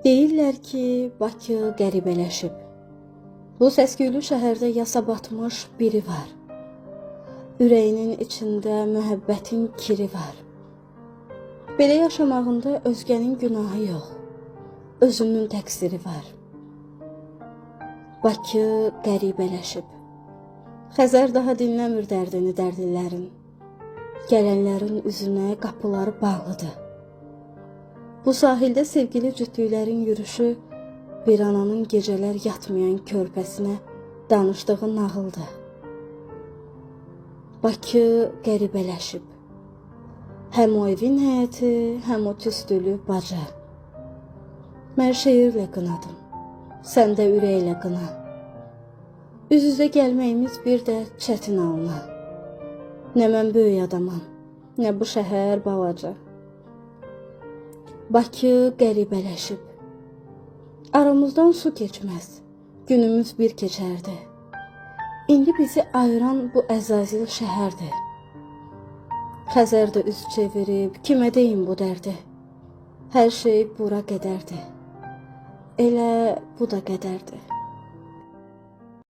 Deyirlər ki, Bakı qəribələşib. Bu səsküylü şəhərdə yasa batmış biri var. Ürəyinin içində mühəbbətin kiri var. Belə yaşamağında özgənin günahı yox, özünün təqsiri var. Bakı qəribələşib. Xəzər daha dinləmir dərdini dərdlilərin. Gələnlərin üzünə qapıları bağlıdır. Bu sahildə sevgili cütlüklərin yürüşü bir ananın gecələr yatmayan körpəsinə danışdığı nağıldır. Bakı qəribələşib. Həm o evin həyəti, həm o tüstülü baca. Mən şeirlə qınadım, sən də ürəklə qına. Üz-üzə gəlməyimiz bir də çətin alına. Nə mən böyük adamam, nə bu şəhər balaca. Bakı qəribələşib. Aramızdan su keçməz, günümüz bir keçərdi. İndi bizi ayıran bu əzazil şəhərdir. Xəzər də üz çevirib, kimə deyim bu dərdi? Hər şey bura qədərdir. Elə bu da qədərdir.